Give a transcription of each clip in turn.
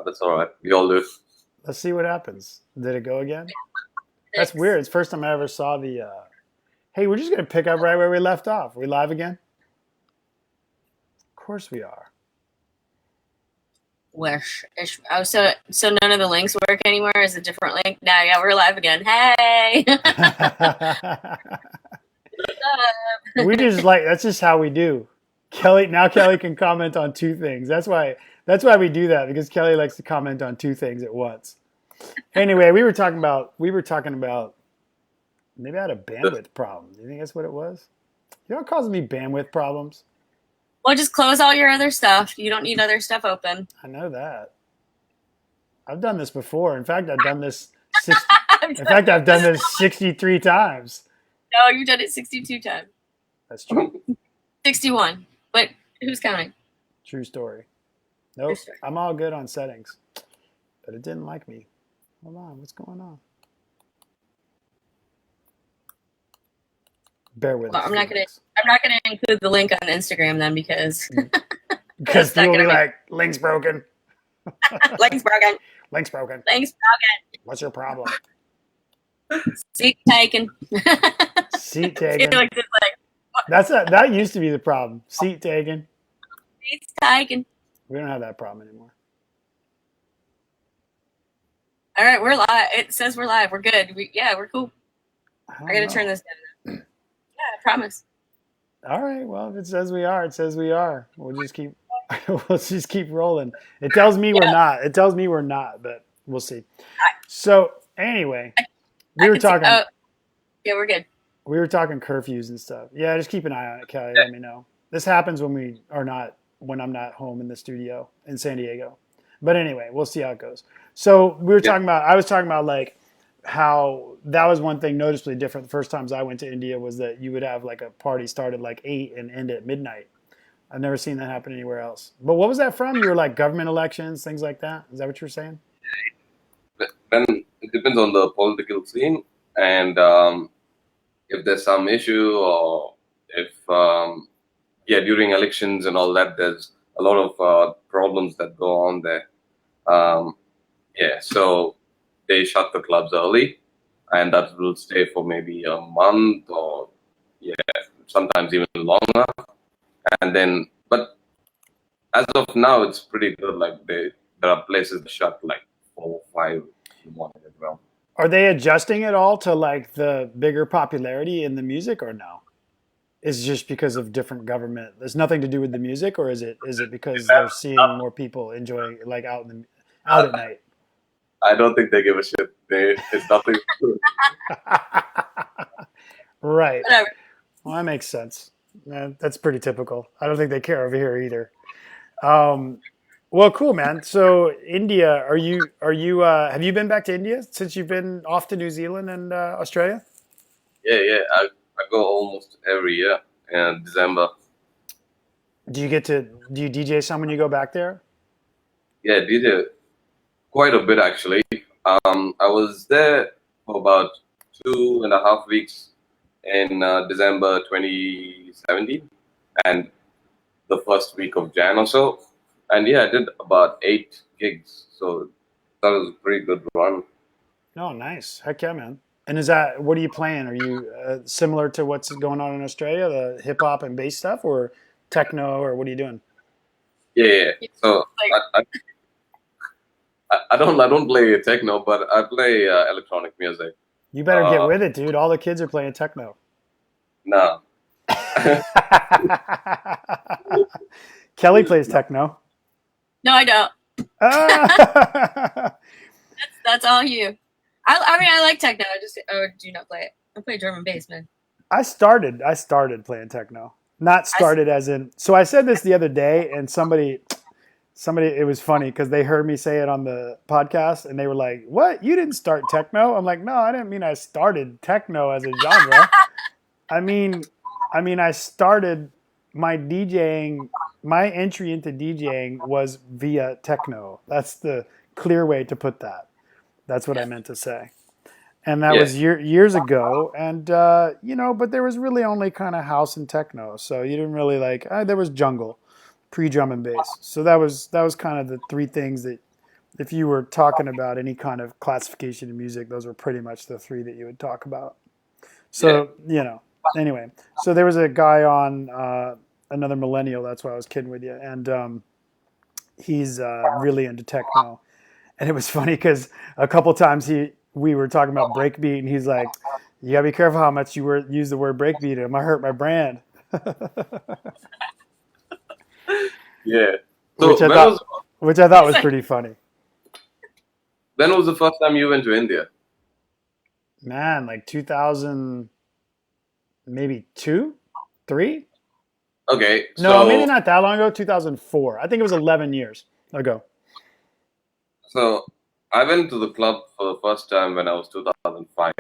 That's all right. We all do it. Let's see what happens. Did it go again? That's weird. It's the first time I ever saw the. Hey, we're just gonna pick up right where we left off. We live again? Of course we are. Oh, so none of the links work anymore? Is a different link? Now, yeah, we're live again. Hey. We just like that's just how we do. Kelly can comment on two things. That's why we do that, because Kelly likes to comment on two things at once. Anyway, we were talking about maybe I had a bandwidth problem. Do you think that's what it was? You know what causes me bandwidth problems? Well, just close all your other stuff. You don't need other stuff open. I know that. I've done this before. In fact, I've done this. I've done this 63 times. No, you've done it 62 times. That's true. 61. But who's counting? True story. Nope. I'm all good on settings, but it didn't like me. Hold on. What's going on? Bear with Well, us. I'm not gonna include the link on Instagram then because people will be like, link's broken. link's broken. Link's broken. Link's broken. What's your problem? Seat taken. Seat taken. Like, That used to be the problem. Seat taken. seat's taken. We don't have that problem anymore. All right, we're live. It says we're live. We're good. We're cool. I gotta turn this down. Yeah, I promise. All right. Well, if it says we are, it says we are. We'll just keep rolling. It tells me we're not. It tells me we're not, but we'll see. So anyway, we were talking. Yeah, we're good. We were talking curfews and stuff. Yeah, just keep an eye on it, Kelly. Let me know. This happens when I'm not home in the studio in San Diego. But anyway, we'll see how it goes. So I was talking about like how that was one thing noticeably different the first times I went to India, was that you would have like a party start at like 8 and end at midnight. I've never seen that happen anywhere else. But what was that from? You were like government elections, things like that? Is that what you were saying? Then it depends on the political scene, and if there's some issue, or if during elections and all that, there's a lot of problems that go on there. So they shut the clubs early, and that will stay for maybe a month, or sometimes even longer. And then, but as of now, it's pretty good. Like there are places that shut like 4 or 5 in the morning as well. Are they adjusting it all to like the bigger popularity in the music, or no? Is it just because of different government? There's nothing to do with the music, or is it because they're seeing more people enjoying it, like out at night? I don't think they give a shit. It's nothing. Right. Whatever. Well, that makes sense. That's pretty typical. I don't think they care over here either. Well, cool, man. So India, have you been back to India since you've been off to New Zealand and Australia? Yeah. I go almost every year in December. Do you DJ some when you go back there? Yeah, DJ quite a bit actually. I was there for about 2.5 weeks in December 2017, and the first week of Jan or so. And yeah, I did about 8 gigs. So that was a pretty good run. Oh, nice. Heck yeah, man. And what are you playing? Are you similar to what's going on in Australia, the hip hop and bass stuff, or techno, or what are you doing? Yeah. So I don't play techno, but I play electronic music. You better get with it, dude. All the kids are playing techno. No. Kelly plays techno. No, I don't. That's all you. I mean, I like techno. I do not play it. I play drum and bass, man. I started playing techno. Not started as in. So I said this the other day, and somebody, it was funny because they heard me say it on the podcast, and they were like, "What? You didn't start techno?" I'm like, "No, I didn't mean I started techno as a genre. I mean, I started my DJing. My entry into DJing was via techno. That's the clear way to put that. That's what I meant to say. And that was years ago. And, but there was really only kind of house and techno. So you didn't really there was jungle, pre-drum and bass. So that was kind of the three things that if you were talking about any kind of classification of music, those were pretty much the three that you would talk about. So, anyway, so there was a guy on another millennial. That's why I was kidding with you. And he's really into techno. And it was funny because a couple times we were talking about breakbeat, and he's like, "You gotta be careful how much you use the word breakbeat. It might hurt my brand." Yeah. So which I thought was pretty funny. When was the first time you went to India? Man, like 2000, maybe 2, 3. Okay. No, maybe not that long ago. 2004. I think it was 11 years ago. So I went to the club for the first time when I was 2005.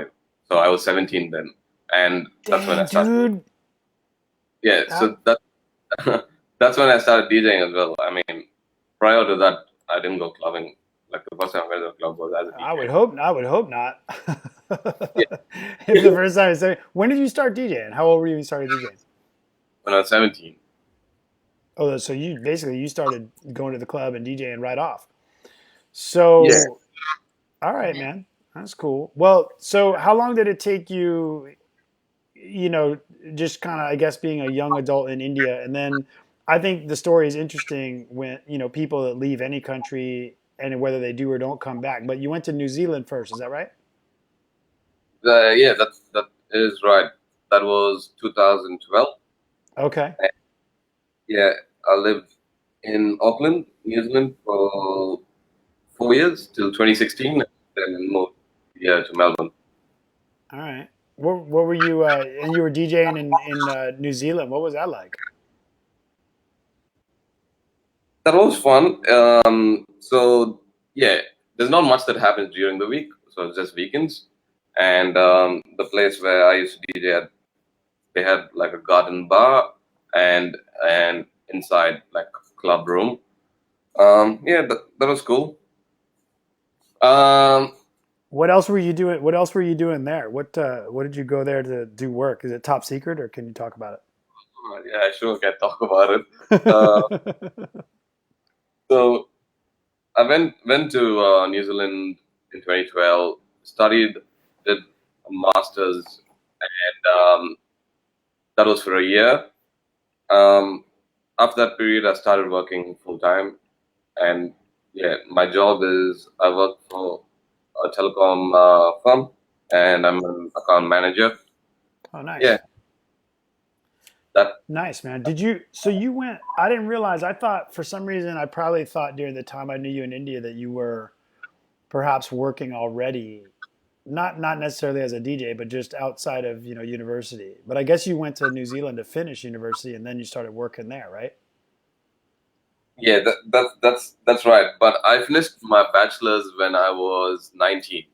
So I was 17 then, and that's when I started. Dude. Yeah. So that's when I started DJing as well. I mean, prior to that, I didn't go clubbing. Like the first time I went to the club was as a DJ. I would hope not. Yeah. It's the first time I said. When did you start DJing? How old were you when you started DJing? When I was 17. Oh, so you started going to the club and DJing right off. So, Yeah. all right, man, that's cool. Well, so how long did it take you? Just kind of, I guess, being a young adult in India, and then I think the story is interesting when people that leave any country and whether they do or don't come back. But you went to New Zealand first, is that right? Yeah, that is right. That was 2012. Okay. Yeah, I lived in Auckland, New Zealand for 4 years till 2016, then moved here to Melbourne. All right. What were you? And you were DJing in New Zealand. What was that like? That was fun. So yeah, there's not much that happens during the week, so it's just weekends. And the place where I used to DJ, they had like a garden bar and inside like club room. Yeah, that was cool. What else were you doing? What else were you doing there? What did you go there to do work? Is it top secret, or can you talk about Yeah, I sure can talk about it. it? So I went to New Zealand in 2012, studied, did a master's, and that was for a year. After that period, I started working full time, and yeah, my job is I work for a telecom firm, and I'm an account manager. Oh, nice. Yeah, that Nice, man. So you went, I didn't realize, I thought for some reason, I probably thought during the time I knew you in India that you were perhaps working already, not necessarily as a DJ, but just outside of, university. But I guess you went to New Zealand to finish university and then you started working there, right? yeah, that's right. But I finished my bachelor's when I was 19.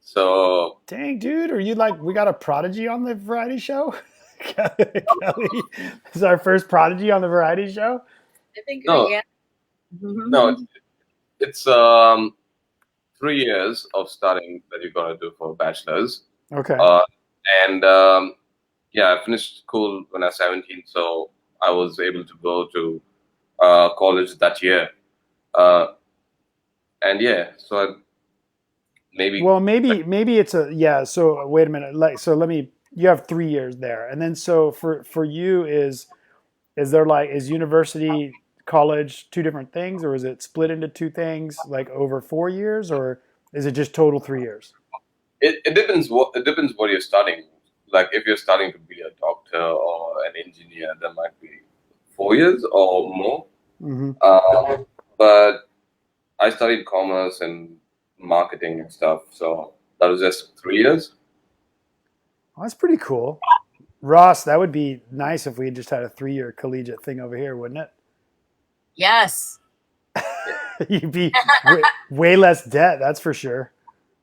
So Dang, dude, are you like, we got a prodigy on the variety show? Kelly is our first prodigy on the variety show. I think no, yeah. no, it's 3 years of studying that you're gonna do for bachelor's. Okay. And yeah, I finished school when I was 17, so I was able to go to college that year. And yeah, so Well, maybe it's So wait a minute. You have 3 years there, and then so for you is university, college two different things, or is it split into two things like over 4 years, or is it just total 3 years? it depends what you're studying. Like if you're studying to be a doctor or an engineer, that might be 4 years or more. Mm-hmm. But I studied commerce and marketing and stuff, so that was just 3 years. Well, that's pretty cool. Ross, that would be nice if we just had a 3-year collegiate thing over here, wouldn't it? Yes. You'd be way less debt, that's for sure.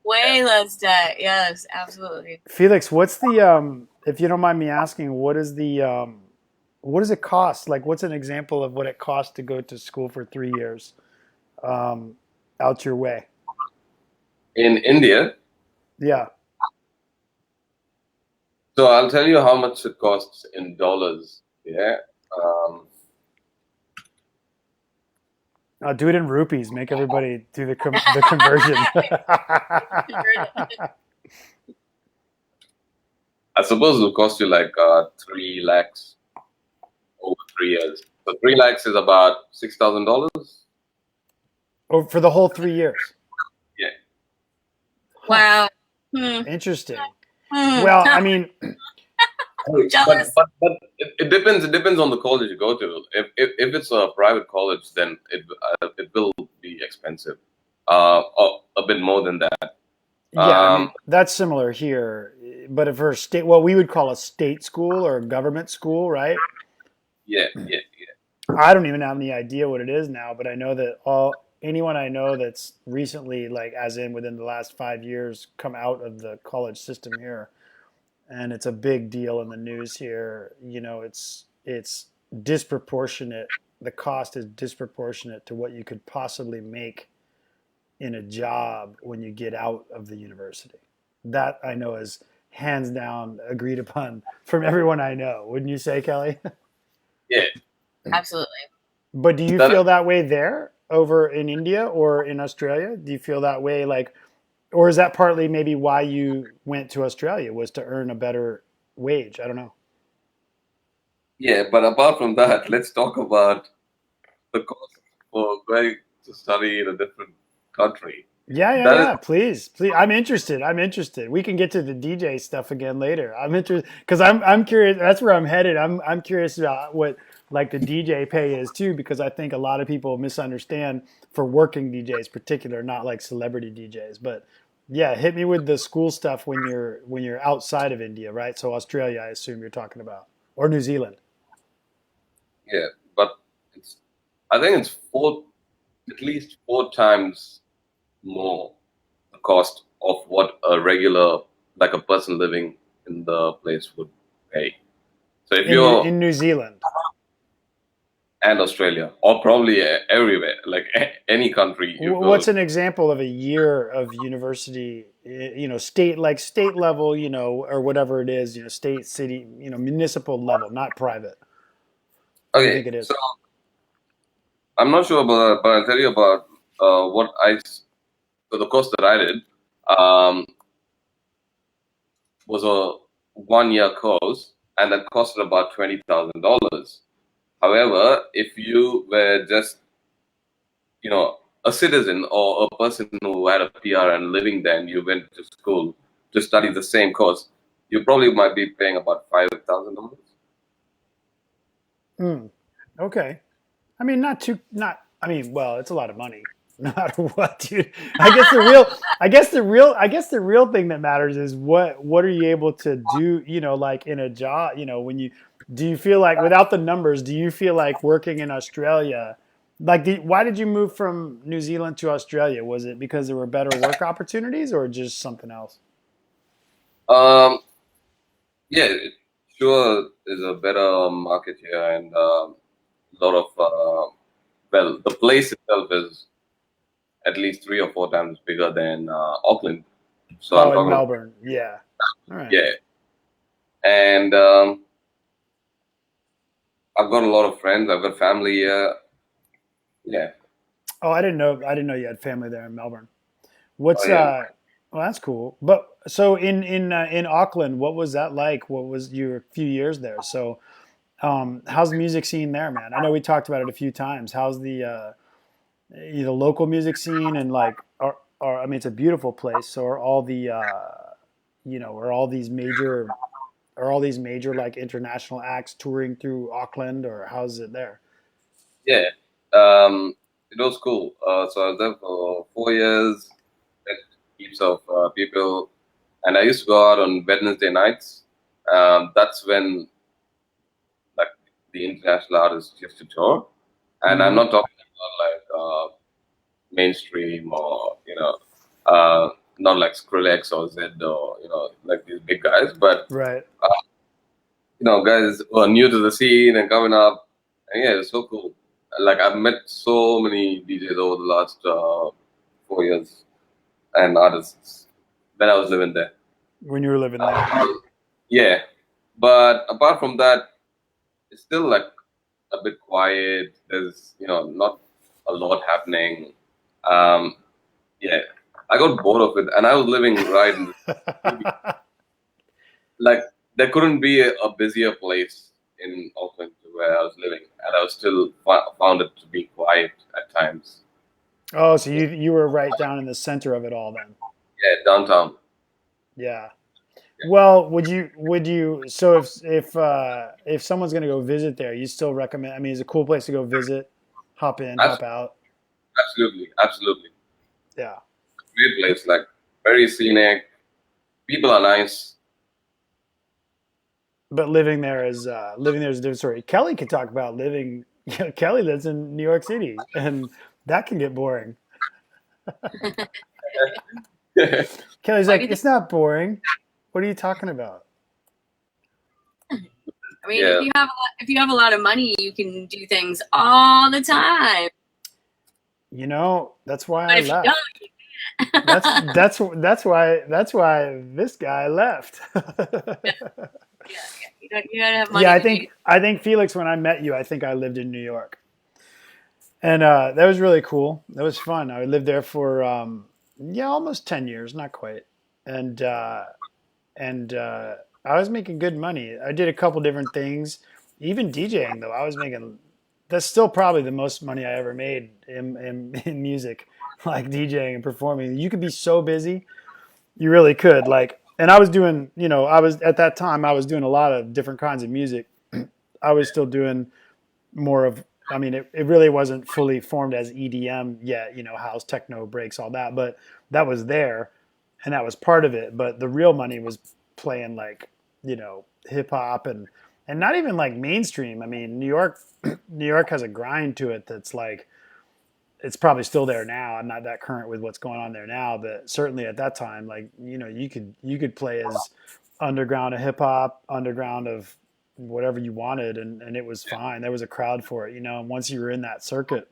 Way less debt. Yes, absolutely. Felix, what's the if you don't mind me asking, what does it cost? Like, what's an example of what it costs to go to school for 3 years, out your way? In India, Yeah. so I'll tell you how much it costs in dollars. Yeah. Do it in rupees. Make everybody do the conversion. I suppose it'll cost you like 3 lakhs over 3 years. So 3 lakhs is about $6,000. Oh, for the whole 3 years. Yeah. Wow. Hmm. Interesting. Hmm. Well, I mean, Jealous. But it depends. It depends on the college you go to. If it's a private college, then it will be expensive, or a bit more than that. yeah, I mean that's similar here. But if for state, what we would call a state school or a government school, right? Yeah, yeah, I don't even have any idea what it is now, but I know that anyone I know that's recently, like as in within the last 5 years, come out of the college system here, and it's a big deal in the news here. It's disproportionate. The cost is disproportionate to what you could possibly make in a job when you get out of the university. That I know is hands down agreed upon from everyone I know. Wouldn't you say, Kelly? yeah. Absolutely. But do you That feel that way there over in India or in Australia? Do you feel that way like, or is that partly maybe why you went to Australia was to earn a better wage? I don't know. yeah. But apart from that, let's talk about the cost for going to study in a different country. Yeah, yeah, That is, yeah. Please, please. I'm interested. I'm interested. We can get to the DJ stuff again later. I'm interested because I'm curious. That's where I'm headed. I'm curious about what like the DJ pay is too, because I think a lot of people misunderstand for working DJs, particular, not like celebrity DJs. But yeah, hit me with the school stuff when you're outside of India, right? So Australia, I assume you're talking about, or New Zealand. yeah. But it's I think it's at least 4 times more the cost of what a regular, like a person living in the place would pay. So if you're In New Zealand. and Australia, or probably everywhere, like any country you go. What's an example of a year of university, state level, or whatever it is, state, city, municipal level, not private. What do you Okay, think it is? so I'm not sure about that, but I'll tell you about so the course that I did um, was a 1 year course, and that costed about $20,000. However, if you were just, a citizen or a person who had a PR and living there, and you went to school to study the same course, you probably might be paying about $5,000. Okay. I mean, I mean, well, it's a lot of money. No matter what, dude. I guess the real thing that matters is what are you able to do, like in a job, do you feel like without the numbers, do you feel like working in Australia, like why did you move from New Zealand to Australia? Was it because there were better work opportunities or just something else? Um, yeah, it sure is a better market here, and a lot of well, the place itself is at least 3 or 4 times bigger than Auckland. So I'm Oh, in talking about, Melbourne. Yeah. All right. yeah, and I've got a lot of friends. I've got family here. Yeah. Oh, I didn't know you had family there in Melbourne. Oh What's yeah. well, that's cool. But so in Auckland, what was that like? What was your few years there? So, how's the music scene there, man? I know we talked about it a few times. How's the local music scene and like I mean, it's a beautiful place. So are all the are all these major like international acts touring through Auckland, or how's it there? Yeah. It was cool. So I was there for 4 years. Met heaps of people, and I used to go out on Wednesday nights. That's when like the international artists used to tour, and I'm Hmm. not talking about like mainstream or not like Skrillex or Zed or like these big guys, but Right. guys who are new to the scene and coming up. And yeah, it's so cool. Like I've met so many DJs over the last 4 years and artists when I was living there. When you were living there. Yeah, but apart from that, it's still like a bit quiet. There's not a lot happening. Um, yeah, I got bored of it, and I was living right in the city. Like there couldn't be a busier place in Auckland to where I was living, and I was still found it to be quiet at times. Oh, so you were right down in the center of it all then. Yeah, downtown. Yeah. Well, would you so if someone's gonna go visit there, you still recommend, I mean, it's a cool place to go visit, hop in, Abs- hop out. Absolutely, absolutely. Yeah. Great place, like very scenic. People are nice. But living there is a different story. Kelly could talk about living. Kelly lives in New York City, and that can get boring. Kelly's Why do like, you think? it's not boring. What are you talking about? I mean, Yeah, if you have a lot of money, you can do things all the time. You know, that's why But I if you left. That's don't, that's why this guy left. yeah, you gotta have Yeah, money I to do. think I think Felix, when I met you, I think I lived in New York, and that was really cool. That was fun. I lived there for yeah, almost 10 years, not quite, and I was making good money. I did a couple different things, even DJing though. I was making, that's still probably the most money I ever made in music, like DJing and performing. You could be so busy, you really could. Like, and I was doing, I was at that time I was doing a lot of different kinds of music. I was still doing more of, I mean, it really wasn't fully formed as EDM yet, house, techno, breaks, all that, but that was there and that was part of it. But the real money was playing like, hip hop and not even like mainstream. I mean, New York has a grind to it that's like, it's probably still there now. I'm not that current with what's going on there now, but certainly at that time, like, you could play as underground of hip hop, underground of whatever you wanted, and it was fine. There was a crowd for it, And once you were in that circuit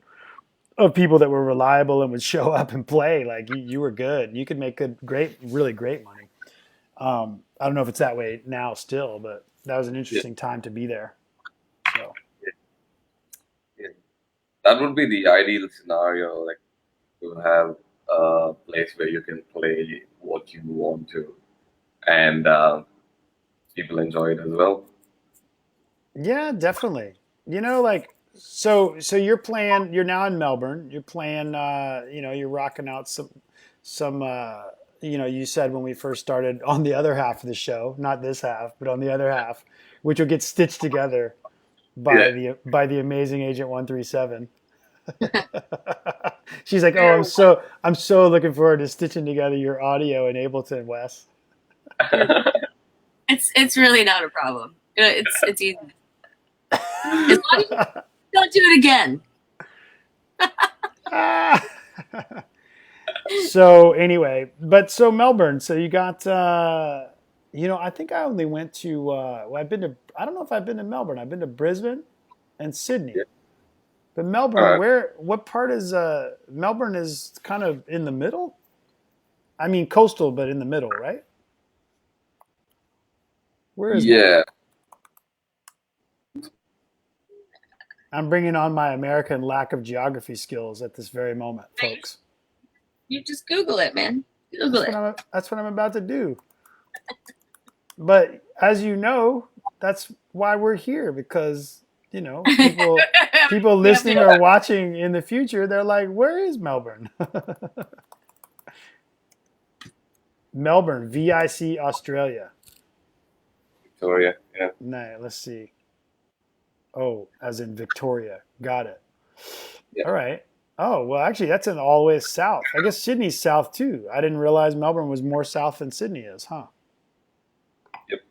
of people that were reliable and would show up and play, like you were good. You could make good, great, really great money. I don't know if it's that way now still, but that was an yeah, interesting time to be there. So yeah. That would be the ideal scenario, like to have a place where you can play what you want to, and people enjoy it as well. yeah, definitely. Like, so you're now in Melbourne. You're playing you're rocking out some you said when we first started on the other half of the show, not this half, but on the other half, which will get stitched together Yeah. by the amazing Agent 137. She's like, "Oh, I'm so looking forward to stitching together your audio in Ableton, Wes." It's really not a problem. It's easy. As long as you don't do it again. So anyway, but so Melbourne, so you got I think I only went to well, I don't know if I've been to Melbourne. I've been to Brisbane and Sydney. Yeah. But All Melbourne, right. what part is Melbourne is kind of in the middle? I mean coastal, but in the middle, right? Where is Melbourne? Yeah. I'm bringing on my American lack of geography skills at this very moment, folks. You just Google it, man. Google it. That's what I'm about to do. But as you know, that's why we're here, because people You have listening to- or watching in the future, they're like, "Where is Melbourne?" Melbourne, VIC, Australia. Victoria. Yeah. Nah, let's see. Oh, as in Victoria. Got it. Yeah. All right. Oh, well, actually, that's in all the way south. I guess Sydney's south too. I didn't realize Melbourne was more south than Sydney is, huh? Yep.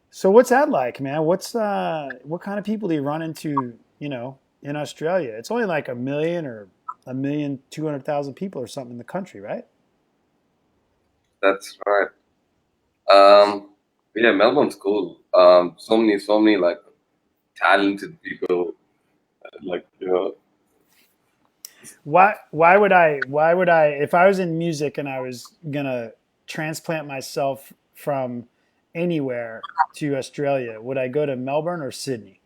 So what's that like, man? What kind of people do you run into, in Australia? It's only like 1 million or 1,200,000 people or something in the country, right? That's right. Um, yeah, Melbourne's cool. So many like talented people. Like Why would I if I was in music and I was gonna transplant myself from anywhere to Australia, would I go to Melbourne or Sydney?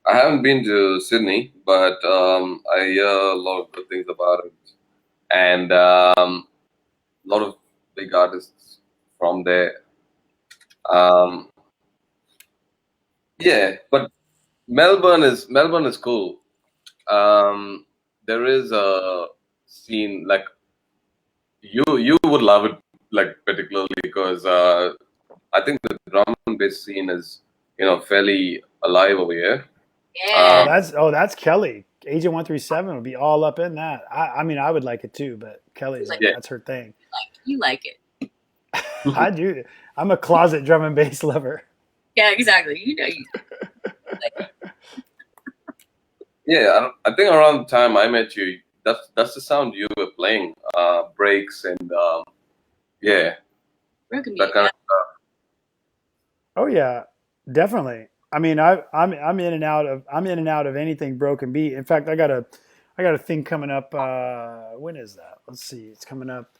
I haven't been to Sydney, but I hear a lot of good things about it, and a lot of big artists from there. Um, yeah, but Melbourne is cool. There is a scene like you would love it, like particularly because I think the drum and bass scene is fairly alive over here. Yeah. That's Kelly. Agent 137 would be all up in that. I mean, I would like it too, but Kelly's like Yeah, that's her thing. You like it. I do. I'm a closet drum and bass lover. Yeah, exactly. You know you like it. yeah. I think around the time I met you, that's the sound you were playing, breaks and yeah, Broken that beat. kind Yeah. of stuff. Oh yeah, definitely. I mean, I'm in and out of anything broken beat. In fact, I got a thing coming up. When is that? Let's see. It's coming up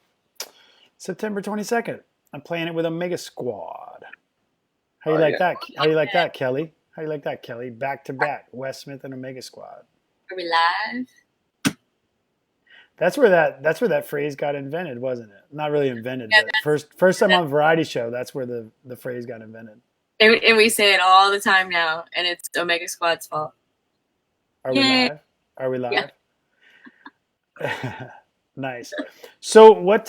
September 22nd. I'm playing it with Omega Squad. How you like Yeah, that? How you like that, Kelly? How you like that, Kelly? Back to back, Wes Smith and Omega Squad. Are we live? That's where that phrase got invented, wasn't it? Not really invented, Yeah, but first time on Variety Show, that's where the phrase got invented. and we say it all the time now, and it's Omega Squad's fault. Are we Yay. live? Are we live? Yeah. Nice. So what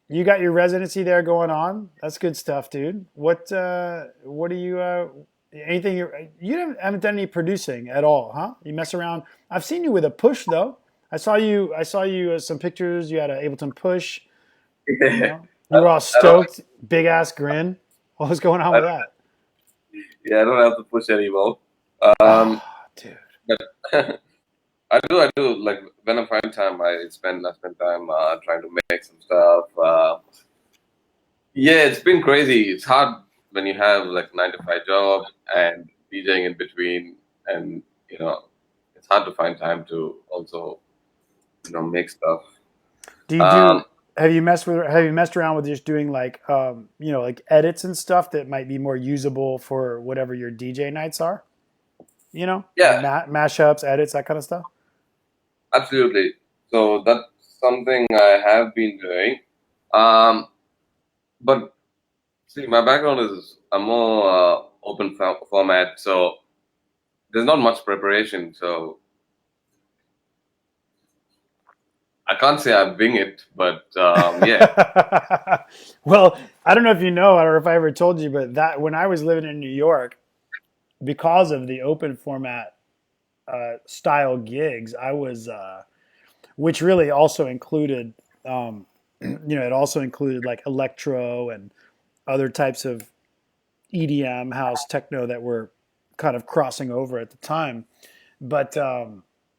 you got your residency there going on? That's good stuff, dude. What are you anything haven't done any producing at all, huh? You mess around. I've seen you with a push though. I saw you some pictures. You had an Ableton push. You know, you were all I don't. stoked, big ass grin. What was going on I with don't that? yeah, I don't have to push anymore. Oh, Um, dude. but I do. Like when I find time, I spend time trying to make some stuff. Yeah, it's been crazy. It's hard when you have like 9 to 5 job and DJing in between, and it's hard to find time to also make stuff. Do you do? Um, Have you messed around with just doing like like edits and stuff that might be more usable for whatever your DJ nights are? Like yeah, mashups, edits, that kind of stuff. absolutely. So that's something I have been doing. Um, but see, my background is a more open format, so there's not much preparation. So I can't say I wing it, but yeah, Well, I don't know if you know or if I ever told you, but that when I was living in New York, because of the open format style gigs, I was, which really also included, it also included like electro and other types of EDM, house, techno that were kind of crossing over at the time. But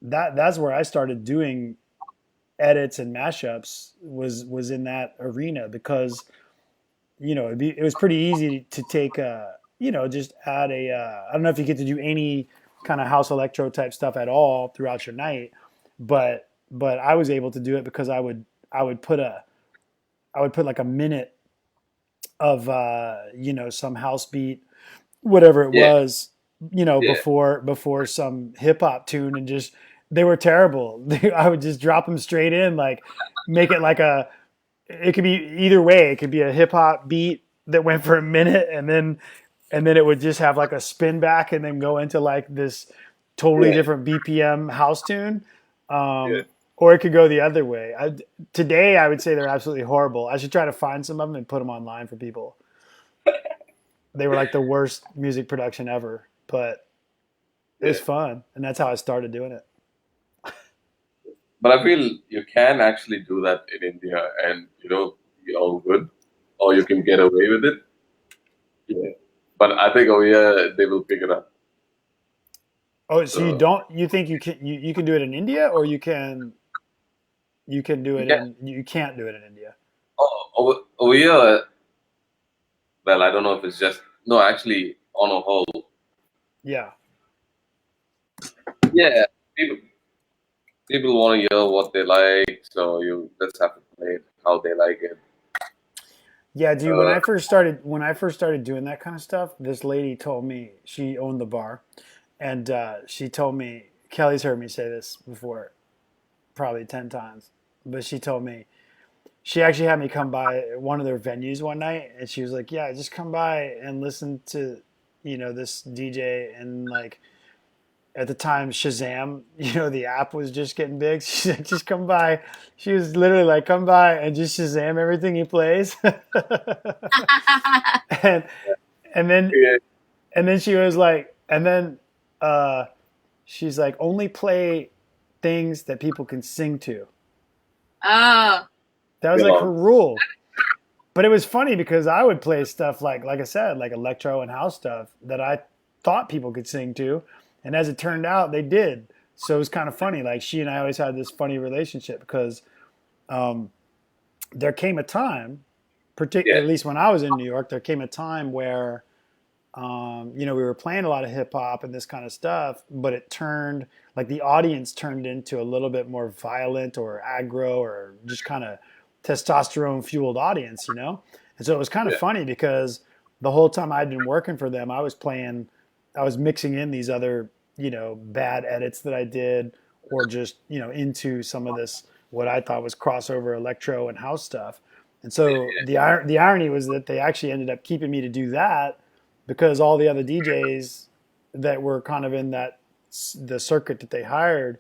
that's where I started doing edits and mashups was in that arena because it was pretty easy to take just add a I don't know if you get to do any kind of house electro type stuff at all throughout your night, but I was able to do it because I would put a I would put like a minute of some house beat, whatever it yeah, was, yeah, before some hip hop tune, and just they were terrible. I would just drop them straight in, like make it like it could be either way. It could be a hip hop beat that went for a minute, and then it would just have like a spin back, and then go into like this totally yeah, different BPM house tune. yeah. Or it could go the other way. Today, I would say they're absolutely horrible. I should try to find some of them and put them online for people. They were like the worst music production ever, but it was Yeah. fun, and that's how I started doing it. But I feel you can actually do that in India, and be all good, or you can get away with it. Yeah. But I think over here they will pick it up. Oh, so So you think you can do it in India, or you can do it yeah. you can't do it in India? Oh, over here, well, I don't know if it's just no. Actually, on a whole, Yeah. yeah. People want to hear what they like, so you just have to play it how they like it. Yeah, dude. When I first started doing that kind of stuff, this lady told me she owned the bar, and she told me Kelly's heard me say this before, probably 10 times, but she told me she actually had me come by one of their venues one night, and she was like, "Yeah, just come by and listen to, this DJ." And like at the time, Shazam, the app was just getting big. She's like, "Just come by." She was literally like, "Come by and just Shazam everything he plays." and and then Yeah. and then she was like, and then she's like, "Only play things that people can sing to." Oh, That was like Yeah. her rule. But it was funny because I would play stuff like I said, like electro and house stuff that I thought people could sing to, and as it turned out, they did. So it was kind of funny. Like she and I always had this funny relationship because um, there came a time, Yeah. at least when I was in New York, there came a time where we were playing a lot of hip hop and this kind of stuff, but it turned like the audience turned into a little bit more violent or aggro or just kind of testosterone fueled audience. And so it was kind of Yeah. funny because the whole time I'd been working for them, I was mixing in these other, bad edits that I did or just, into some of this, what I thought was crossover electro and house stuff. And so the irony was that they actually ended up keeping me to do that because all the other DJs that were kind of in the circuit that they hired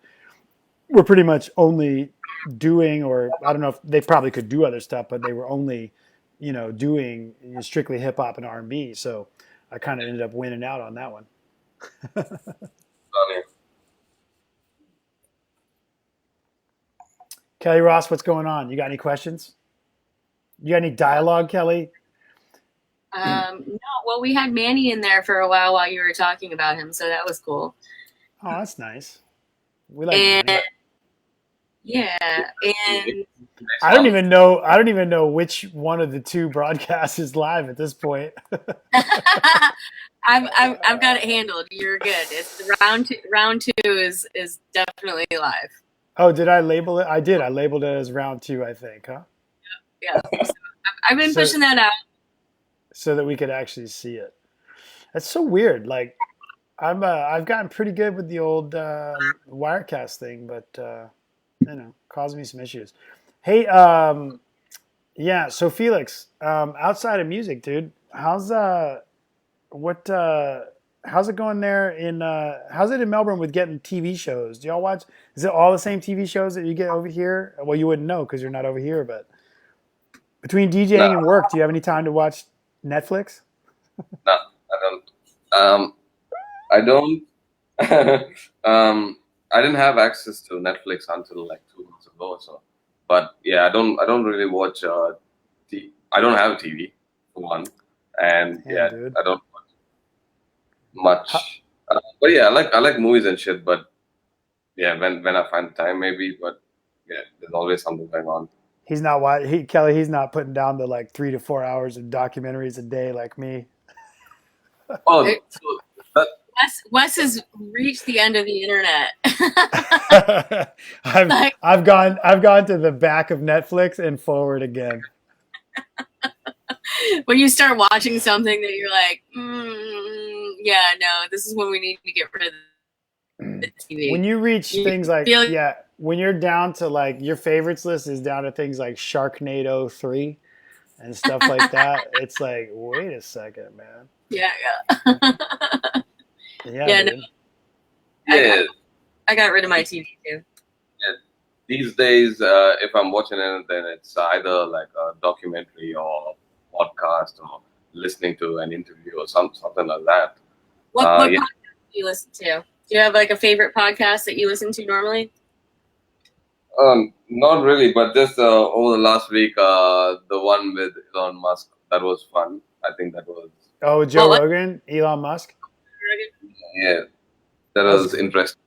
were pretty much only doing, or I don't know if they probably could do other stuff, but they were only, doing strictly hip hop and R&B. So I kind of ended up winning out on that one. Funny. Kelly Ross, what's going on? You got any questions? You got any dialogue, Kelly? no. Well, we had Manny in there for a while you were talking about him, so that was cool. Oh, that's nice. We like And Manny. yeah, and I don't even know which one of the two broadcasts is live at this point. I've got it handled. You're good. It's the round two. Round two is definitely live. Oh, did I label it? I did. I labeled it as round 2, I think, huh? Yeah, so I've been So, pushing that out. so that we could actually see it. That's so weird. Like I've gotten pretty good with the old Wirecast thing, but caused me some issues. Hey, yeah. So Felix, outside of music, dude, what how's it going there in how's it in Melbourne with getting TV shows? Do y'all watch? Is it all the same TV shows that you get over here? Well, you wouldn't know because you're not over here, but between No, DJing and work, do you have any time to watch Netflix? no, I don't. I don't. I didn't have access to Netflix until like 2 months ago or so. But yeah, I don't really watch. I don't have a TV for one, and Damn, yeah, dude. I don't watch How, much. But yeah, I like movies and shit. But yeah, when I find time, maybe. But yeah, there's always something going on. Kelly, he's not putting down the like 3 to 4 hours of documentaries a day like me. Oh, so that, Wes has reached the end of the internet. I've Like, I've gone to the back of Netflix and forward again. when you start watching something that you're like, yeah, no, this is when we need to get rid of the TV. When you reach You things like feel like, yeah, when you're down to like your favorites list is down to things like Sharknado 3 and stuff like that, it's like, wait a second, man. yeah. Yeah, Yeah, no, dude. yeah, I got rid of my TV too. yeah. These days, if I'm watching anything, it's either like a documentary or podcast or listening to an interview or something like that. What Yeah, podcast do you listen to? Do you have like a favorite podcast that you listen to normally? not really, but just over the last week, the one with Elon Musk, that was fun. I think that was Oh, Joe What? Rogan, Elon Musk. yeah, that That was was a, interesting.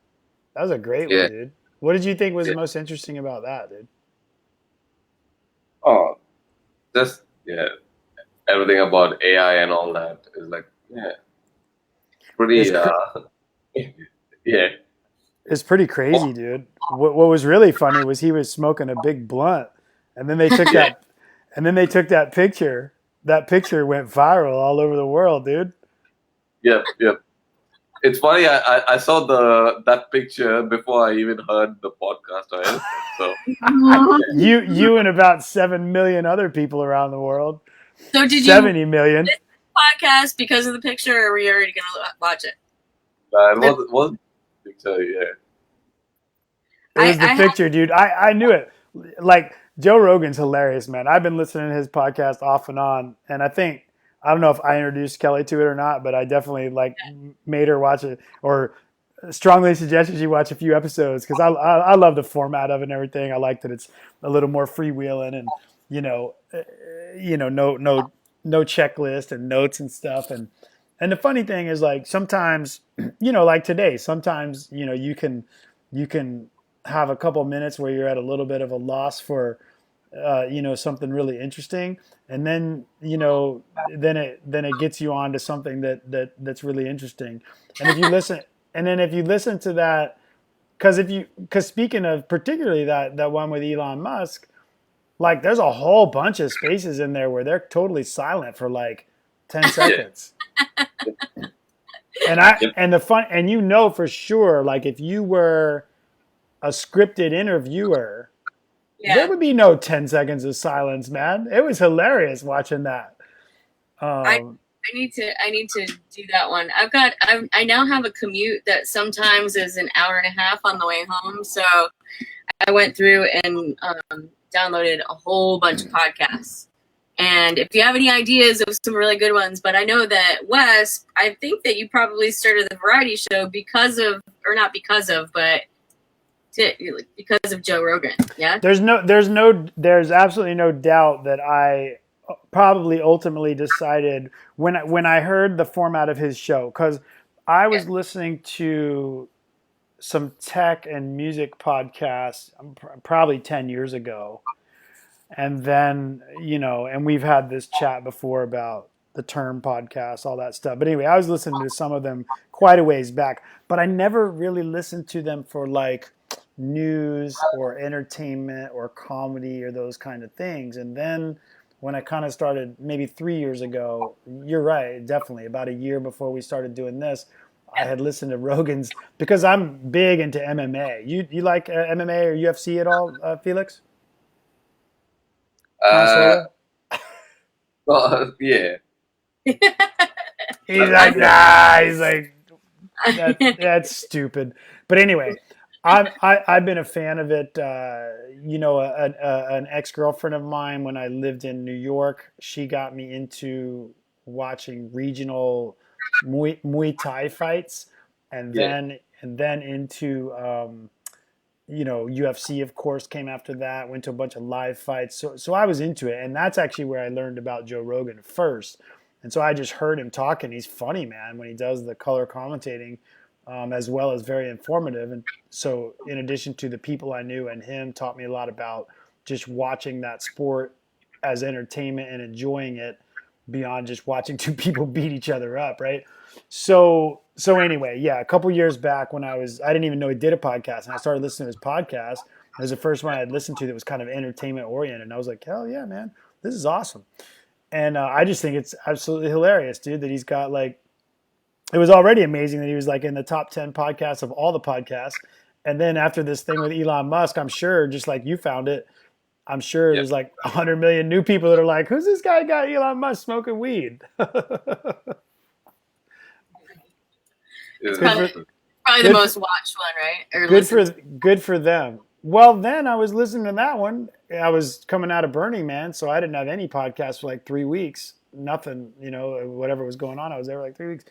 that was a great one, Yeah, dude. What did you think was the yeah. most interesting about that, dude? Oh, just yeah, everything about AI and all that is like yeah, It's pretty yeah. it's pretty crazy, dude. What was really funny was he was smoking a big blunt, and then they took Yeah, that, and then they took that picture, that picture went viral all over the world, dude. Yep, yep. It's funny. I saw that picture before I even heard the podcast or anything. So You and about 7 million other people around the world. So did 70 million. podcast because of the picture, or were you already gonna watch it? it was picture. Yeah. It was the picture, dude. I knew it. Like, Joe Rogan's hilarious, man. I've been listening to his podcast off and on, and I don't know if I introduced Kelly to it or not, but I definitely made her watch it, or strongly suggested she watch a few episodes, because I love the format of it and everything. I like that it's a little more freewheeling, and no checklist and notes and stuff. And the funny thing is, like, sometimes, like today, sometimes you can have a couple minutes where you're at a little bit of a loss for something really interesting, and then then it gets you on to something that's really interesting. And if you listen to that, because speaking of particularly that one with Elon Musk, like, there's a whole bunch of spaces in there where they're totally silent for like 10 seconds. And for sure, like, if you were a scripted interviewer, there would be no 10 seconds of silence, man. It was hilarious watching that. I need to do that one. I now have a commute that sometimes is an hour and a half on the way home. So I went through and downloaded a whole bunch of podcasts. And if you have any ideas of some really good ones, but I know that Wes, I think that you probably started the Variety ShYo because of Joe Rogan. Yeah. There's absolutely no doubt that I probably ultimately decided when I heard the format of his show, because I was listening to some tech and music podcasts probably 10 years ago. And then, and we've had this chat before about the term podcast, all that stuff. But anyway, I was listening to some of them quite a ways back, but I never really listened to them for like news or entertainment or comedy or those kind of things. And then when I kind of started maybe 3 years ago, you're right, definitely about a year before we started doing this, I had listened to Rogan's, because I'm big into MMA. You like MMA or UFC at all, Felix? Well, yeah. He's like, nah. He's like, that's stupid. But anyway, I've been a fan of it. An ex-girlfriend of mine, when I lived in New York, she got me into watching regional Muay Thai fights, and then into UFC, of course, came after that. Went to a bunch of live fights, so I was into it, and that's actually where I learned about Joe Rogan first. And so I just heard him talking. He's funny, man, when he does the color commentating, as well as very informative. And so, in addition to the people I knew, and him taught me a lot about just watching that sport as entertainment and enjoying it beyond just watching two people beat each other up, right? So anyway, yeah, a couple years back when I didn't even know he did a podcast, and I started listening to his podcast. It was the first one I had listened to that was kind of entertainment oriented, and I was like, hell yeah, man, this is awesome. And I just think it's absolutely hilarious, dude, that he's got like, it was already amazing that he was like in the top 10 podcasts of all the podcasts. And then after this thing with Elon Musk, I'm sure, just like you found it, I'm sure there's like 100 million new people that are like, who's this guy got Elon Musk smoking weed? It's probably the most watched one, right? Or good for them. Well, then I was listening to that one. I was coming out of Burning Man, so I didn't have any podcasts for like 3 weeks. Nothing, whatever was going on. I was there for like 3 weeks.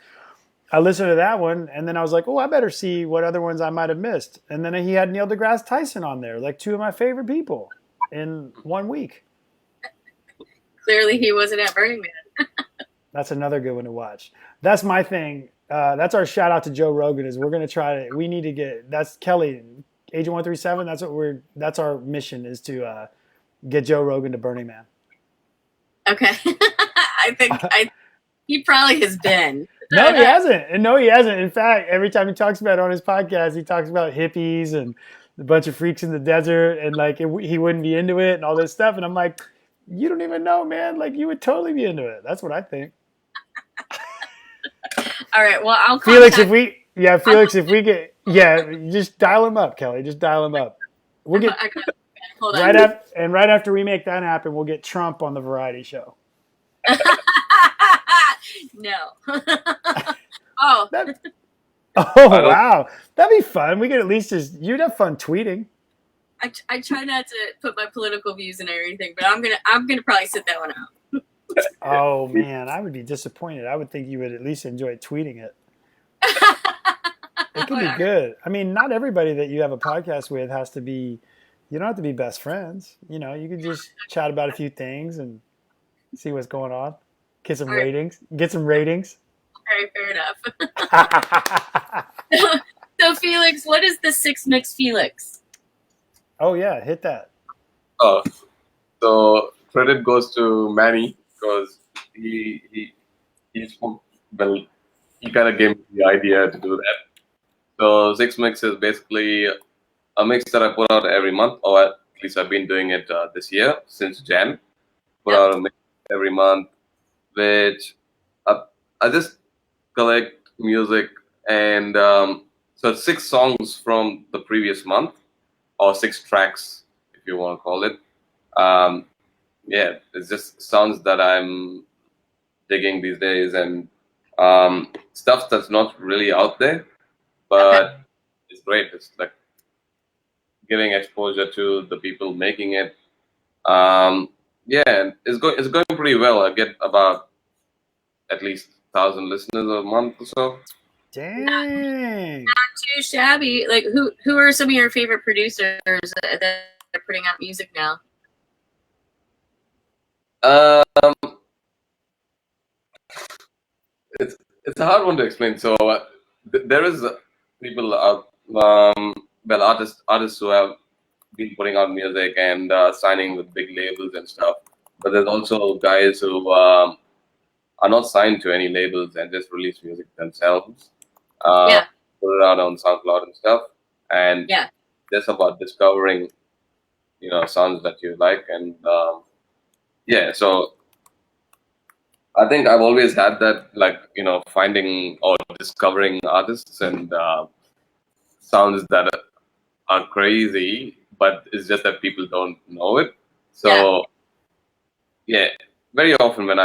I listened to that one, and then I was like, oh, I better see what other ones I might have missed. And then he had Neil deGrasse Tyson on there, like two of my favorite people in 1 week. Clearly he wasn't at Burning Man. That's another good one to watch. That's my thing. That's our shout out to Joe Rogan. Is we're gonna we need to get, that's Kelly, Agent 137. That's our mission, is to get Joe Rogan to Burning Man. Okay. I think he probably has been. No, he hasn't. No, he hasn't. In fact, every time he talks about it on his podcast, he talks about hippies and a bunch of freaks in the desert, and like he wouldn't be into it and all this stuff. And I'm like, You don't even know, man. Like, you would totally be into it. That's what I think. All right. Well, I'll Felix, contact. Felix, if we get, just dial him up, Kelly. Just dial him up. We'll get Hold on. right after we make that happen, we'll get Trump on the Variety Show. No. Oh. Wow, that'd be fun. We could at least you'd have fun tweeting. I try not to put my political views in everything, but I'm gonna probably sit that one out. Oh man, I would be disappointed. I would think you would at least enjoy tweeting it. It could be good. I mean, not everybody that you have a podcast with has to be. You don't have to be best friends. You know, you could just chat about a few things and see what's going on. Get some ratings. Get some ratings. All right, fair enough. So Felix, what is the Six Mix Felix? Oh yeah, hit that. Oh, so credit goes to Manny because he kind of gave me the idea to do that. So Six Mix is basically a mix that I put out every month, or at least I've been doing it this year since Jan. Put out a mix every month, which I just collect music and so 6 songs from the previous month, or 6 tracks if you want to call it. It's just sounds that I'm digging these days, and stuff that's not really out there, but it's great. It's like giving exposure to the people making it. It's going pretty well. I get about at least 1,000 listeners a month or so. Dang. Not too shabby. Like, who are some of your favorite producers that are putting out music now? It's a hard one to explain. So there is people out, artists who have been putting out music and signing with big labels and stuff. But there's also guys who are not signed to any labels and just release music themselves. Put it out on SoundCloud and stuff. And just about discovering, sounds that you like. And so I think I've always had that, like, finding or discovering artists and sounds that are crazy, but it's just that people don't know it. So, very often when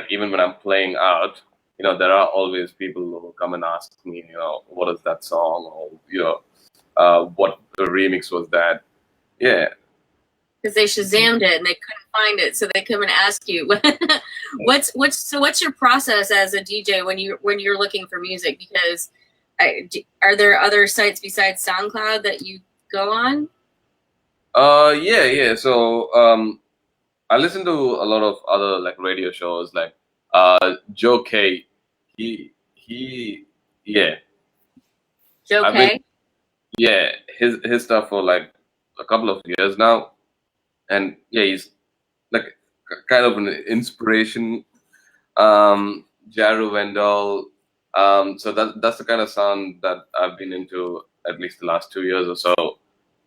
even when I'm playing out, there are always people who will come and ask me, what is that song, or, what the remix was that. Yeah. Because they Shazammed it and they couldn't find it, so they come and ask you. What's your process as a DJ when you're looking for music? Because are there other sites besides SoundCloud that you go on? So I listen to a lot of other like radio shows, like Joe K. Joe K. His stuff for like a couple of years now. And he's like kind of an inspiration. Jaru Wendell. So that's the kind of sound that I've been into at least the last 2 years or so.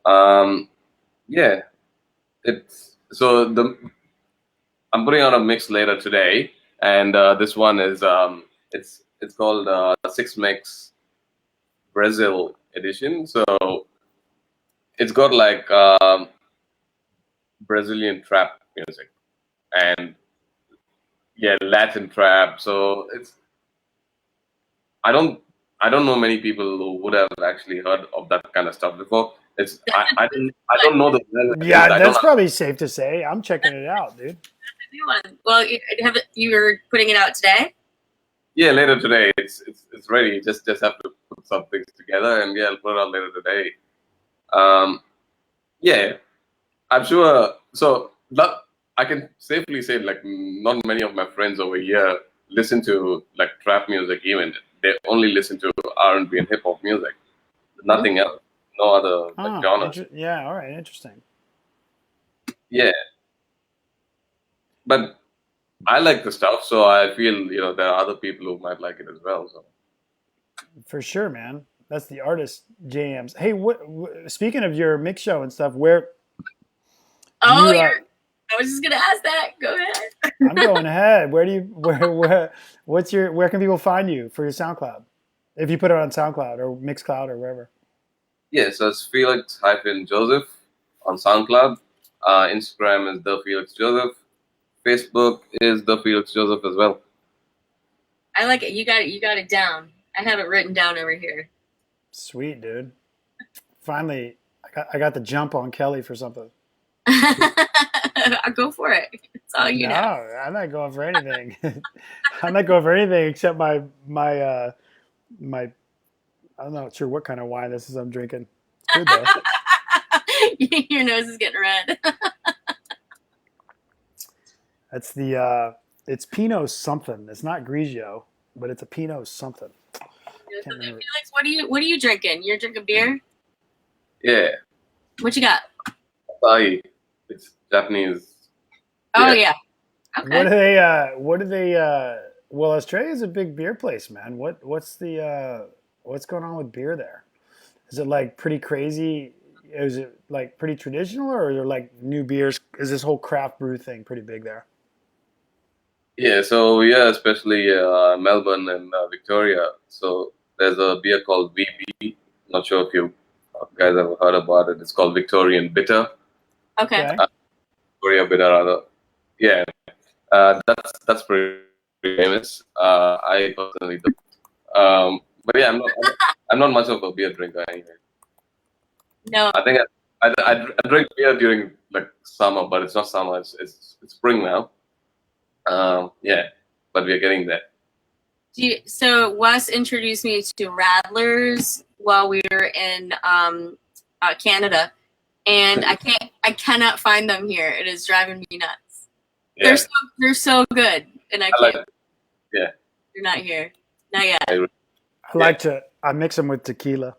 I'm putting out a mix later today, and this one is it's called Six Mix Brazil edition. So it's got like Brazilian trap music and Latin trap. So I don't know many people who would have actually heard of that kind of stuff before. I don't know the that's probably safe to say. I'm checking it out, dude. Well, you were putting it out today? Yeah, later today. It's ready. Just have to put some things together, and I'll put it out later today. I'm sure. So I can safely say, like, not many of my friends over here listen to like trap music. Even they only listen to R&B and hip hop music. Nothing else. No other genre. All right. Interesting. Yeah. But I like the stuff, so I feel there are other people who might like it as well. So for sure, man. That's the artist jams. Hey, speaking of your mix show and stuff, where? Oh, I was just gonna ask that. Go ahead. I'm going ahead. Where can people find you for your SoundCloud? If you put it on SoundCloud or Mixcloud or wherever. Yeah, so it's Felix-Joseph on SoundCloud. Instagram is the Felix Joseph. Facebook is the Felix Joseph as well. I like it. You got it. You got it down. I have it written down over here. Sweet, dude. Finally, I got the jump on Kelly for something. I'll go for it. It's all you No, know. I'm not going for anything. I'm not going for anything except my I'm not sure what kind of wine this is I'm drinking. It's good though. Your nose is getting red. That's it's Pinot something. It's not Grigio, but it's a Pinot something. Felix, what are you drinking? You're drinking beer? Yeah, What you got? Asahi. It's Japanese. Oh yeah. Okay. What do they well, Australia's a big beer place, man. What's going on with beer there? Is it like pretty crazy? Is it like pretty traditional, or are there like new beers? Is this whole craft brew thing pretty big there? Yeah, so especially Melbourne and Victoria. So there's a beer called VB. Not sure if you guys ever heard about it. It's called Victorian Bitter. Okay. Victoria Bitter, rather. Yeah, that's pretty famous. I personally do. But yeah, I'm not much of a beer drinker anyway. No. I think I drink beer during like summer, but it's not summer. It's spring now. Yeah, but we're getting there. So Wes introduced me to Radlers while we were in Canada, and I cannot find them here. It is driving me nuts. Yeah. They're so good, and I can't. Like it. Yeah. You're not here. Not yet. I mix them with tequila.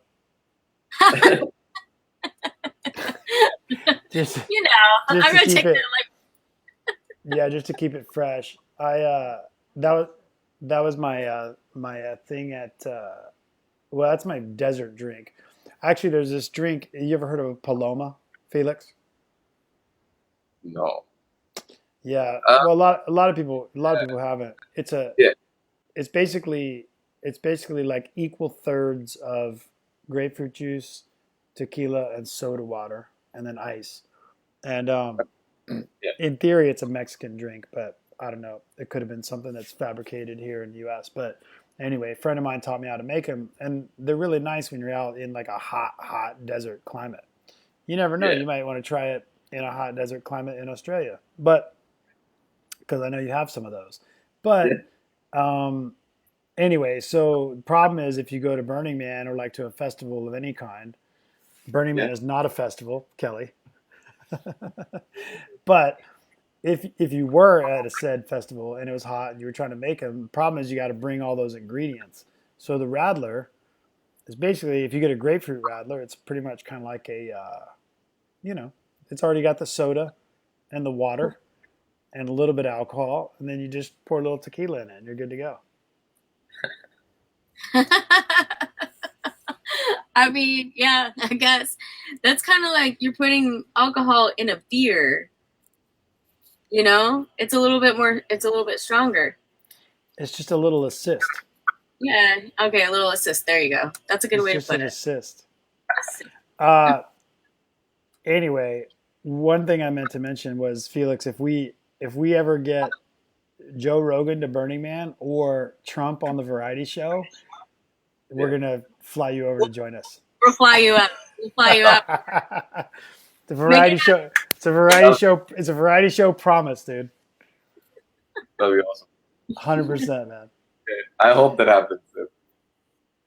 just I'm gonna take it like. Yeah, just to keep it fresh. That was my my thing at well, that's my desert drink. Actually, there's this drink. You ever heard of Paloma, Felix? No. Yeah. Well, a lot of people haven't. It's basically like equal thirds of grapefruit juice, tequila, and soda water, and then ice. And in theory, it's a Mexican drink, but I don't know. It could have been something that's fabricated here in the U.S. But anyway, a friend of mine taught me how to make them, and they're really nice when you're out in like a hot desert climate. You never know. Yeah. You might want to try it in a hot desert climate in Australia, but because I know you have some of those. But anyway, so the problem is if you go to Burning Man or like to a festival of any kind, Burning Man is not a festival, Kelly. But if you were at a said festival and it was hot and you were trying to make them, the problem is you got to bring all those ingredients. So the Radler is basically, if you get a grapefruit Radler, it's pretty much kind of like a, it's already got the soda and the water and a little bit of alcohol, and then you just pour a little tequila in it and you're good to go. I mean, yeah, I guess that's kind of like you're putting alcohol in a beer. You know, it's a little bit stronger. It's just a little assist. Yeah. Okay. A little assist. There you go. That's a good way to put it. Assist. Anyway, one thing I meant to mention was, Felix, if we ever get Joe Rogan to Burning Man or Trump on the Variety Show, we're gonna fly you over to join us. We'll fly you up. The Variety Show. It's a Variety Show. It's a Variety Show promise, dude. That'd be awesome. 100%, man. I hope that happens.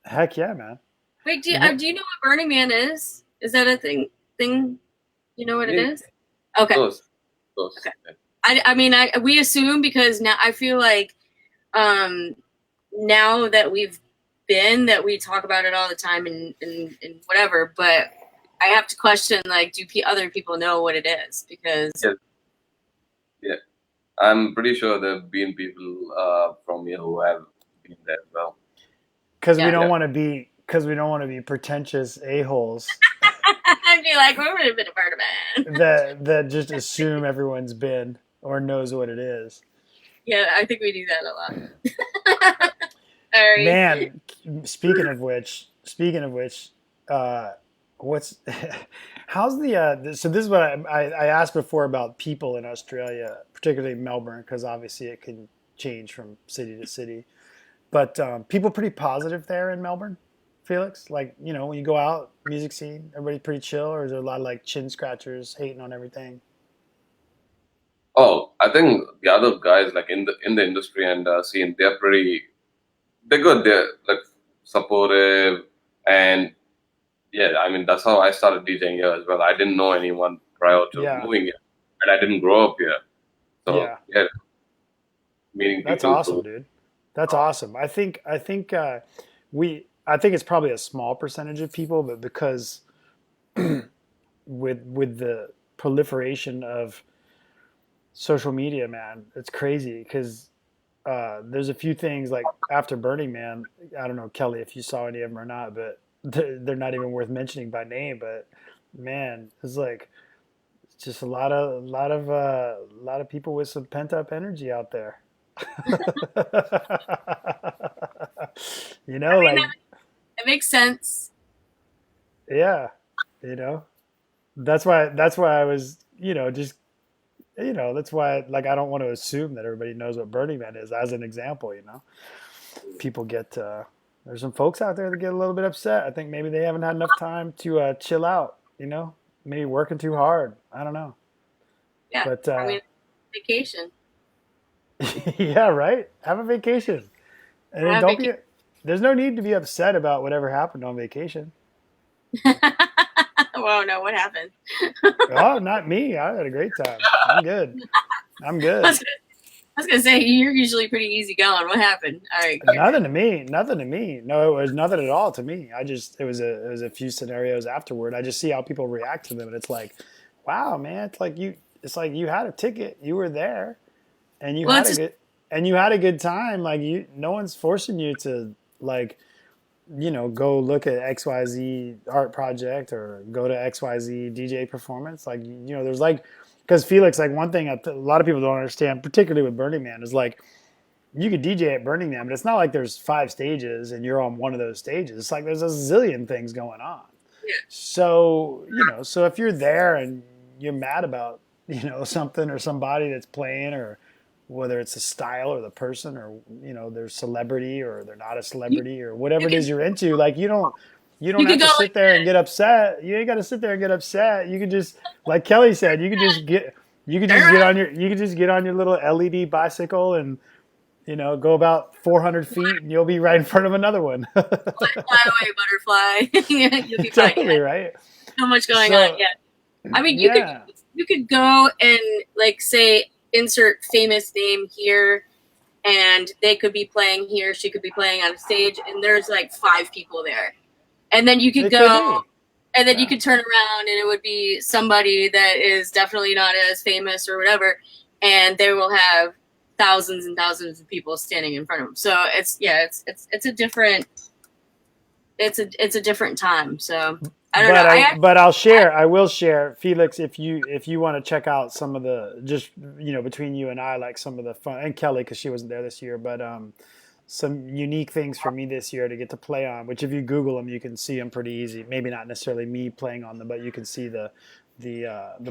Heck yeah, man. Wait, do you know what Burning Man is? Is that a thing? You know what it is? Okay. Close. Okay. I mean, we assume because now I feel like now that we've been, that we talk about it all the time and whatever, but I have to question, like, do other people know what it is? Because yeah, I'm pretty sure there have been people from here who have been there as well. Because we don't want to be pretentious a-holes. I'd be like, we would have been a part of it. that just assume everyone's been or knows what it is. Yeah, I think we do that a lot. All right. Man, speaking of which, what's how's so this is what I asked before about people in Australia, particularly Melbourne, because obviously it can change from city to city. But people pretty positive there in Melbourne, Felix. Like, when you go out, music scene, everybody pretty chill, or is there a lot of like chin scratchers hating on everything? Oh, I think the other guys like in the industry and scene, they're good. They're like supportive, and yeah, I mean that's how I started DJing here as well. I didn't know anyone prior to Yeah, moving here, and I didn't grow up here. So yeah, yeah, meeting that's people awesome, through. dude. That's awesome. I think it's probably a small percentage of people, but because with the proliferation of social media, man, it's crazy because there's a few things like after Burning Man. I don't know, Kelly, if you saw any of them or not, but they're not even worth mentioning by name. But man, it's like it's just a lot of people with some pent up energy out there. I mean, Like it makes sense. yeah, you know that's why I was just that's why like I don't want to assume that everybody knows what Burning Man is as an example. People get there's some folks out there that get a little bit upset. I think maybe they haven't had enough time to chill out. Maybe working too hard. I don't know, Yeah, but I mean, vacation. yeah, right. Have a vacation, and then Have don't vacation. be. There's no need to be upset about whatever happened on vacation. Whoa, no, what happened? Oh, not me. I had a great time. I'm good. I'm I good. was, I was gonna say you're usually pretty easy going. What happened? All right, Nothing to me. Nothing to me. No, it was nothing at all to me. It was a few scenarios afterward. I just see how people react to them, and it's like, wow, man. It's like you had a ticket. You were there, and you well, had it's a just good and you had a good time. Like no one's forcing you to like go look at XYZ art project or go to XYZ DJ performance. Like, there's like, because Felix, like one thing a lot of people don't understand, particularly with Burning Man, is like you could DJ at Burning Man, but it's not like there's 5 stages and you're on one of those stages. It's like there's a zillion things going on. yeah. So if you're there and you're mad about, something or somebody that's playing or whether it's the style or the person or, they're celebrity or they're not a You, celebrity or whatever you it could is you're into, like you don't you have could to go sit like there and get upset. You ain't got to sit there and get upset. You can just, like Kelly said, you could just get on your little LED bicycle and, go about 400 feet and you'll be right in front of another one. fly away, butterfly. You'll be fine. Totally, Yeah, right? so much going on. So, Yeah, I mean, yeah. you could go and like say insert famous name here, and they could be playing here. She could be playing on a stage, and there's like 5 people there, and then you could It could go. be. And then you Yeah. could turn around and it would be somebody that is definitely not as famous or whatever, and they will have thousands and thousands of people standing in front of them. So it's a different it's a different time. So I don't know. I will share, Felix, if you want to check out some of the just between you and I, like some of the fun, and Kelly because she wasn't there this year, but some unique things for me this year to get to play on. Which if you Google them, you can see them pretty easy. Maybe not necessarily me playing on them, but you can see the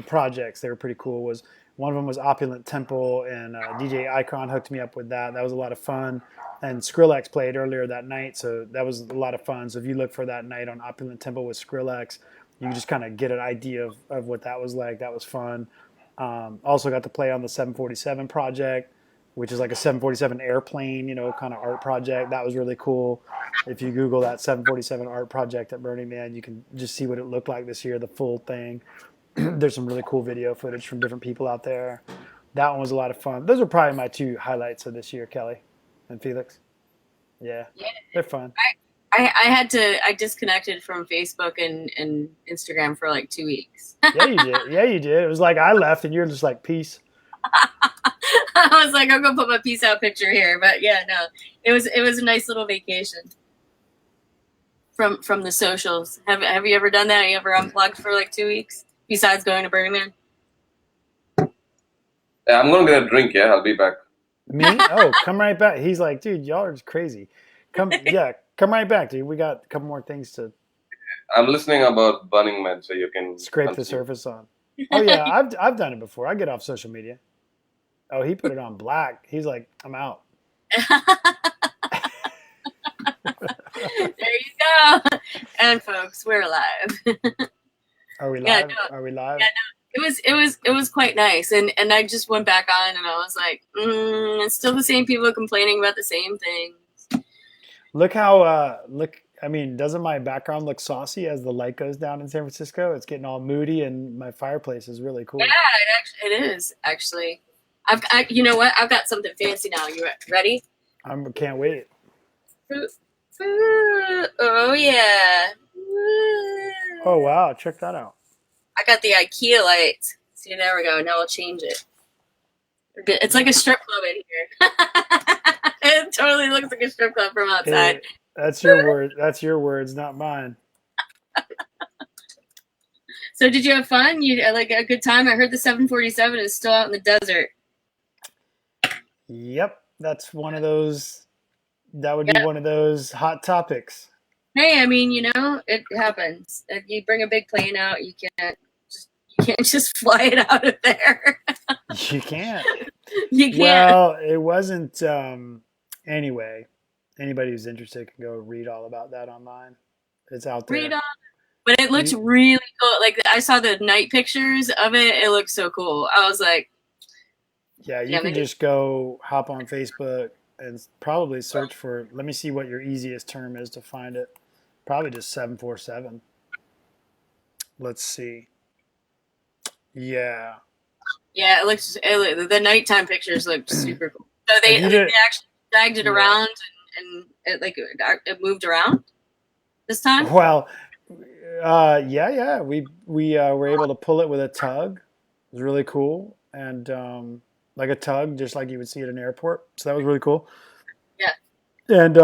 projects. They were pretty cool. Was one of them was Opulent Temple, and DJ Icon hooked me up with that. That was a lot of fun. And Skrillex played earlier that night, so that was a lot of fun. So if you look for that night on Opulent Temple with Skrillex, you can just kind of get an idea of what that was like. That was fun. Also got to play on the 747 project, which is like a 747 airplane, kind of art project. That was really cool. If you Google that 747 art project at Burning Man, you can just see what it looked like this year, the full thing. There's some really cool video footage from different people out there. That one was a lot of fun. Those are probably my two highlights of this year, Kelly and Felix. Yeah, Yeah, they're fun. I disconnected from Facebook and Instagram for like 2 weeks. Yeah, you did. Yeah, you did. It was like I left and you're just like, peace. I was like, I'm gonna put my peace out picture here, but yeah, no, it was a nice little vacation from the socials. Have you ever done that? Have you ever unplugged for like 2 weeks besides going to Burning Man? Yeah, I'm gonna get a drink. Yeah, I'll be back. Me? Oh, come right back. He's like, dude, y'all are just crazy. Come right back, dude. We got a couple more things to I'm listening about Burning Man, so you can scrape the continue. surface on. Oh yeah, I've done it before. I get off social media. Oh, he put it on black. He's like, I'm out. There you go. And folks, we're live. Are we live? Yeah, no. Are we live? Yeah, no. It was quite nice, and I just went back on, and I was like, it's still the same people complaining about the same things. Look how I mean, doesn't my background look saucy as the light goes down in San Francisco? It's getting all moody, and my fireplace is really cool. Yeah, it is actually. You know what? I've got something fancy now. You ready? Can't wait. Oh yeah. Oh wow, check that out. I got the IKEA light. See, there we go. Now I'll change it. It's like a strip club in here. It totally looks like a strip club from outside. Hey, that's your word. That's your words, not mine. So did you have fun? You like a good time? I heard the 747 is still out in the desert. Yep, that's one of those. That would be one of those hot topics. Hey, I mean, you know, it happens. If you bring a big plane out, you can't just fly it out of there. You can't. You can't. Well, it wasn't. Anyway, anybody who's interested can go read all about that online. It's out there. Read on. But it looks really cool. Like I saw the night pictures of it. It looks so cool. I was like, yeah, you can just go hop on Facebook and probably search for. Let me see what your easiest term is to find it. Probably just 747. Let's see. Yeah. Yeah, the nighttime pictures look super cool. So they actually dragged it around and it moved around this time. Well, yeah. We were able to pull it with a tug. It was really cool, and like a tug, just like you would see at an airport. So that was really cool. Yeah. And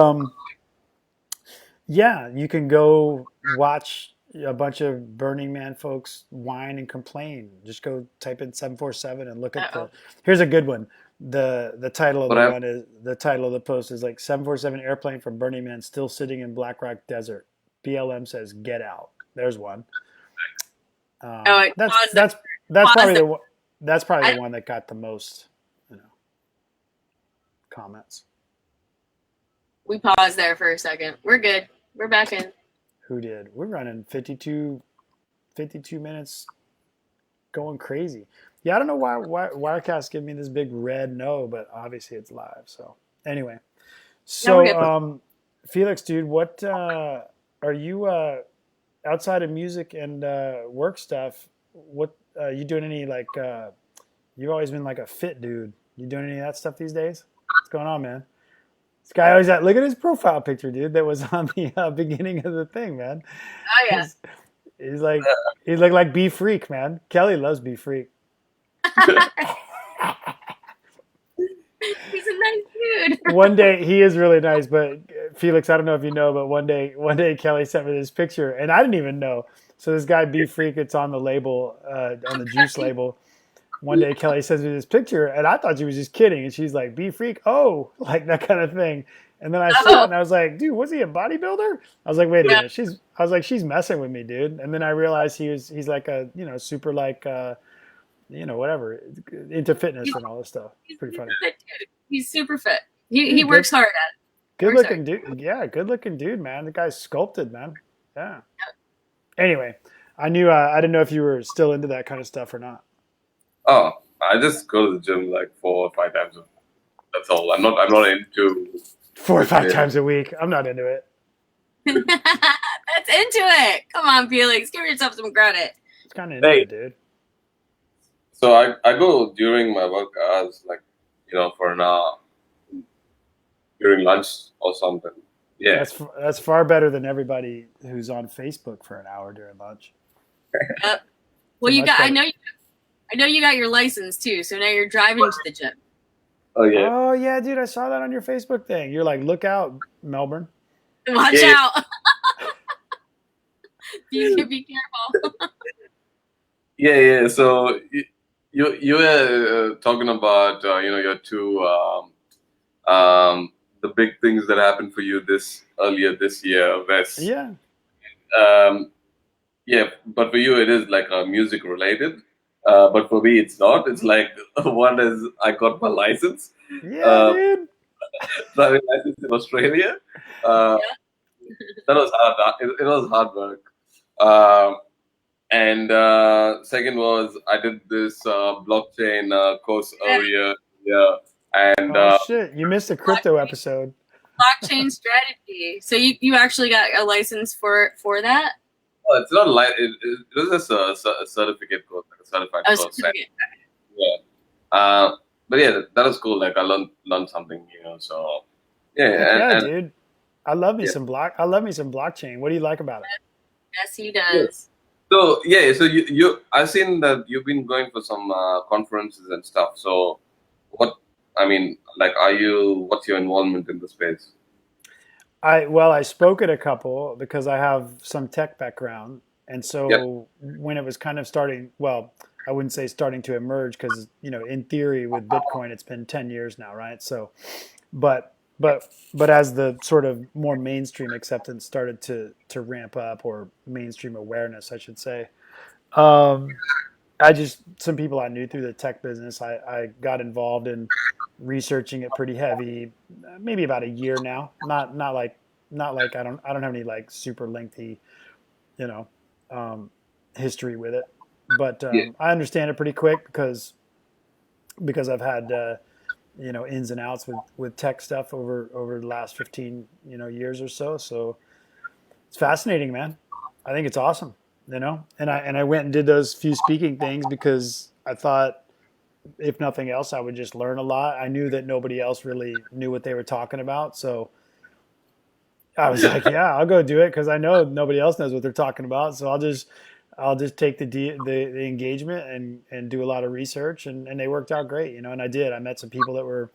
yeah, you can go watch a bunch of Burning Man folks whine and complain. Just go type in 747 and look at the. Here's a good one. The title of the one is the title of the post is like 747 airplane from Burning Man still sitting in Black Rock Desert. BLM says get out. There's one. That's probably the one that got the most, comments. We paused there for a second. We're good. We're back in. Who did? We're running 52 minutes, going crazy. Yeah, I don't know why Wirecast gave me this big red no, but obviously it's live. So anyway, Felix, dude, what are you outside of music and work stuff? What you doing? Any like you've always been like a fit dude. You doing any of that stuff these days? What's going on, man? This guy always look at his profile picture, dude. That was on the beginning of the thing, man. Oh yeah. He's like he looked like B Freak, man. Kelly loves B Freak. He's a nice dude. One day he is really nice, but Felix, I don't know if you know, but one day Kelly sent me this picture, and I didn't even know. So this guy B Freak, it's on the label, on the juice label. One day Kelly sends me this picture, and I thought she was just kidding, and she's like, "B Freak, oh," like that kind of thing. And then I saw it, and I was like, "Dude, was he a bodybuilder?" I was like, "Wait a minute, she's messing with me, dude." And then I realized he's like a super like whatever, into fitness and all this stuff. It's pretty funny. He's super fit. He works hard at it. Good looking dude. Yeah, good looking dude, man. The guy's sculpted, man. Yeah. Anyway, I didn't know if you were still into that kind of stuff or not. Oh, I just go to the gym like 4 or 5 times a week. That's all. I'm not into 4 or 5 times a week. I'm not into it. That's into it. Come on, Felix. Give yourself some credit. It's kind of into it, dude. So I go during my work hours, like, for an hour during lunch or something. Yeah. That's far better than everybody who's on Facebook for an hour during lunch. Yep. Well, I know you got your license too, so now you're driving to the gym. Oh yeah. Oh yeah, dude, I saw that on your Facebook thing. You're like, look out, Melbourne. Watch out. Be careful. Yeah. So you were talking about your two the big things that happened for you this earlier this year, Wes. Yeah. Um, yeah, but for you it is like music related. But for me it's not. It's like one is I got my license, Yeah, uh, dude. driving license in Australia. Uh, Yeah. that was hard. It was hard work. And second was I did this blockchain course Yeah. earlier. Yeah, and Oh shit, you missed the crypto Blockchain, episode. blockchain strategy. So you actually got a license for that? well, it's not like it was just a certificate course, like a certified Oh, course. certificate. Yeah. But yeah, that was cool. Like I learned something, So Heck yeah, yeah, and dude. I love me yeah. some block. I love me some blockchain. What do you like about it? Yes, he Yeah. does. So yeah, so you I've seen that you've been going for some conferences and stuff. So what I mean, like, what's your involvement in the space? I spoke at a couple because I have some tech background, and Yeah, so when it was kind of starting, well, I wouldn't say starting to emerge because in theory with Bitcoin it's been 10 years now, right? So, but as the sort of more mainstream acceptance started to ramp up, or mainstream awareness, I should say, um, I just some people I knew through the tech business, I got involved in researching it pretty heavy, maybe about a year now. Not like I don't have any like super lengthy, you know, um, history with it, but yeah, I understand it pretty quick because I've had ins and outs with tech stuff over the last 15 years or so. So it's fascinating, man. I think it's awesome, and I went and did those few speaking things because I thought, if nothing else, I would just learn a lot. I knew that nobody else really knew what they were talking about, so I was like, yeah, I'll go do it because I know nobody else knows what they're talking about. So I'll just take the engagement and do a lot of research, and they worked out great, and I did. I met some people that were,